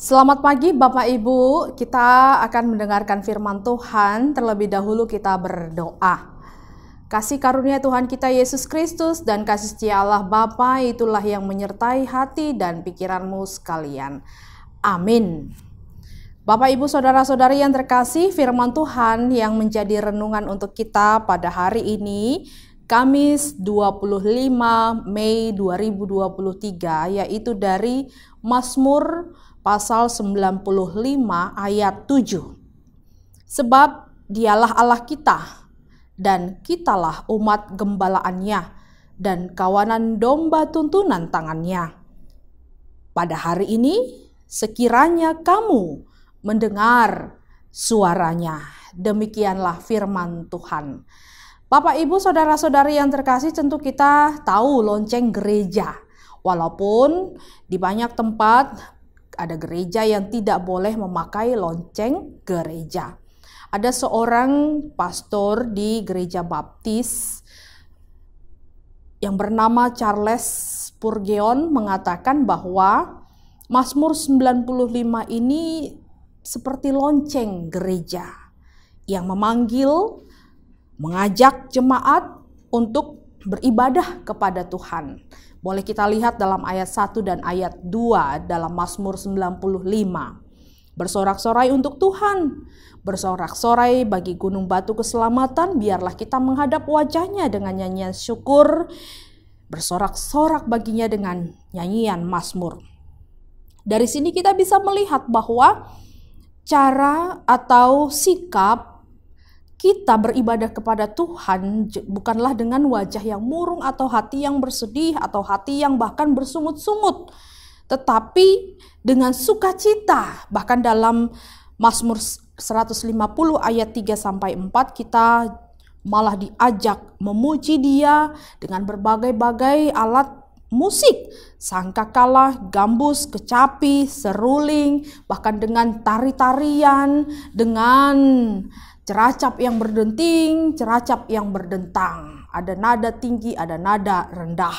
Selamat pagi Bapak Ibu, kita akan mendengarkan firman Tuhan. Terlebih dahulu kita berdoa. Kasih karunia Tuhan kita Yesus Kristus dan kasih setia Allah Bapa itulah yang menyertai hati dan pikiranmu sekalian. Amin. Bapak Ibu Saudara-saudari yang terkasih, firman Tuhan yang menjadi renungan untuk kita pada hari ini Kamis 25 Mei 2023, yaitu dari Mazmur pasal 95 ayat 7. Sebab dialah Allah kita, dan kitalah umat gembalaannya, dan kawanan domba tuntunan tangannya. Pada hari ini, sekiranya kamu mendengar suaranya. Demikianlah firman Tuhan. Bapak, Ibu, Saudara-saudari yang terkasih, tentu kita tahu lonceng gereja. Walaupun di banyak tempat ada gereja yang tidak boleh memakai lonceng gereja. Ada seorang pastor di gereja baptis yang bernama Charles Spurgeon mengatakan bahwa Mazmur 95 ini seperti lonceng gereja yang memanggil, mengajak jemaat untuk beribadah kepada Tuhan. Boleh kita lihat dalam ayat 1 dan ayat 2 dalam Mazmur 95. Bersorak-sorai untuk Tuhan, bersorak-sorai bagi gunung batu keselamatan, biarlah kita menghadap wajahnya dengan nyanyian syukur, bersorak-sorak baginya dengan nyanyian mazmur. Dari sini kita bisa melihat bahwa cara atau sikap kita beribadah kepada Tuhan bukanlah dengan wajah yang murung atau hati yang bersedih atau hati yang bahkan bersungut-sungut, tetapi dengan sukacita. Bahkan dalam Mazmur 150 ayat 3-4 kita malah diajak memuji Dia dengan berbagai-bagai alat musik, sangkakala, gambus, kecapi, seruling, bahkan dengan tari-tarian, dengan ceracap yang berdenting, ceracap yang berdentang. Ada nada tinggi, ada nada rendah.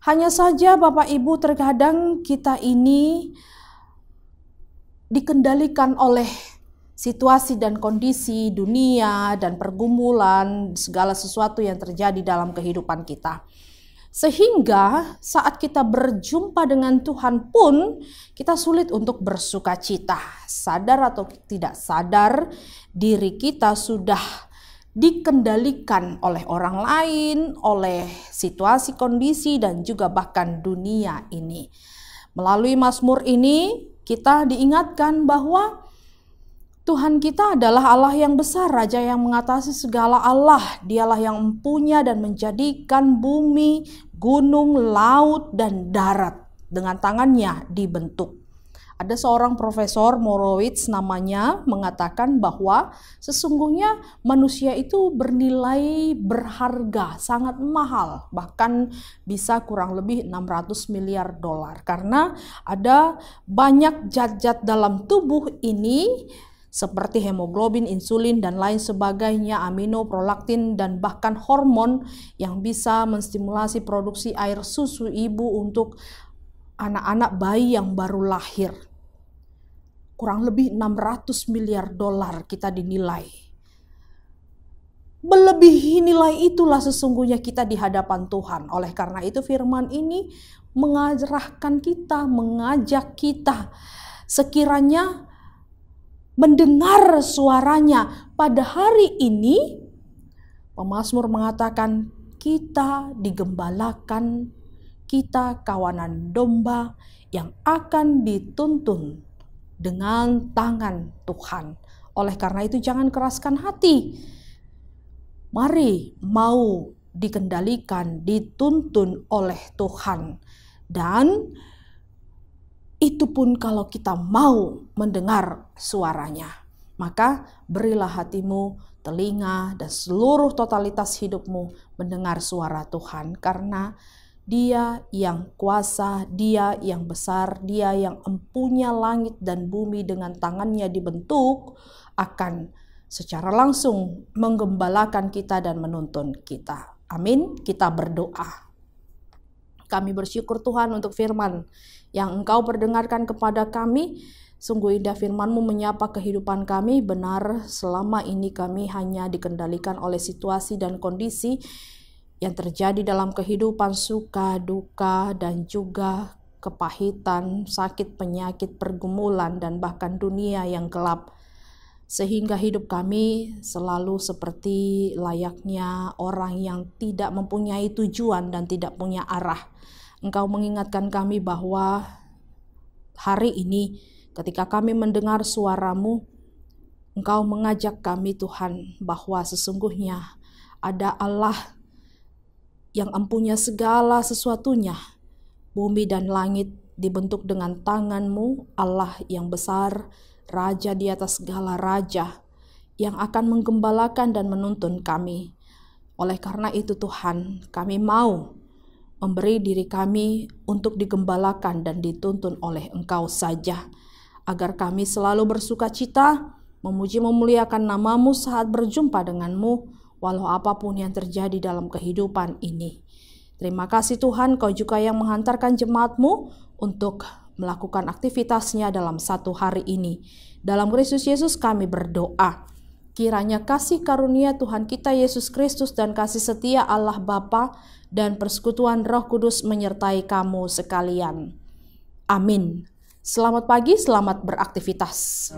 Hanya saja Bapak Ibu, terkadang kita ini dikendalikan oleh situasi dan kondisi dunia dan pergumulan, segala sesuatu yang terjadi dalam kehidupan kita. Sehingga saat kita berjumpa dengan Tuhan pun kita sulit untuk bersuka cita. Sadar atau tidak sadar, diri kita sudah dikendalikan oleh orang lain, oleh situasi, kondisi, dan juga bahkan dunia ini. Melalui Mazmur ini kita diingatkan bahwa Tuhan kita adalah Allah yang besar, Raja yang mengatasi segala Allah. Dialah yang mempunyai dan menjadikan bumi, gunung, laut, dan darat dengan tangannya dibentuk. Ada seorang profesor Morowitz namanya mengatakan bahwa sesungguhnya manusia itu bernilai berharga, sangat mahal, bahkan bisa kurang lebih 600 miliar dolar. Karena ada banyak zat-zat dalam tubuh ini seperti hemoglobin, insulin, dan lain sebagainya, amino, prolaktin, dan bahkan hormon yang bisa menstimulasi produksi air susu ibu untuk anak-anak bayi yang baru lahir. Kurang lebih 600 miliar dolar kita dinilai. Melebihi nilai itulah sesungguhnya kita di hadapan Tuhan. Oleh karena itu firman ini mengarahkan kita, mengajak kita sekiranya mendengar suaranya. Pada hari ini pemazmur mengatakan kita digembalakan, kita kawanan domba yang akan dituntun dengan tangan Tuhan. Oleh karena itu jangan keraskan hati. Mari mau dikendalikan, dituntun oleh Tuhan. Dan itu pun kalau kita mau mendengar suaranya. Maka berilah hatimu, telinga, dan seluruh totalitas hidupmu mendengar suara Tuhan. Karena Dia yang kuasa, Dia yang besar, Dia yang empunya langit dan bumi dengan tangannya dibentuk, akan secara langsung menggembalakan kita dan menuntun kita. Amin. Kita berdoa. Kami bersyukur Tuhan untuk firman yang Engkau perdengarkan kepada kami. Sungguh indah firman-Mu menyapa kehidupan kami. Benar, selama ini kami hanya dikendalikan oleh situasi dan kondisi yang terjadi dalam kehidupan, suka, duka, dan juga kepahitan, sakit, penyakit, pergumulan, dan bahkan dunia yang gelap. Sehingga hidup kami selalu seperti layaknya orang yang tidak mempunyai tujuan dan tidak punya arah. Engkau mengingatkan kami bahwa hari ini ketika kami mendengar suara-Mu, Engkau mengajak kami Tuhan bahwa sesungguhnya ada Allah yang empunya segala sesuatunya. Bumi dan langit dibentuk dengan tangan-Mu, Allah yang besar, Raja di atas segala raja, yang akan menggembalakan dan menuntun kami. Oleh karena itu Tuhan, kami mau memberi diri kami untuk digembalakan dan dituntun oleh Engkau saja, agar kami selalu bersuka cita, memuji memuliakan nama-Mu saat berjumpa dengan-Mu, walau apapun yang terjadi dalam kehidupan ini. Terima kasih Tuhan, Kau juga yang menghantarkan jemaat-Mu untuk melakukan aktivitasnya dalam satu hari ini. Dalam Kristus Yesus kami berdoa. Kiranya kasih karunia Tuhan kita Yesus Kristus dan kasih setia Allah Bapa dan persekutuan Roh Kudus menyertai kamu sekalian. Amin. Selamat pagi, selamat beraktivitas.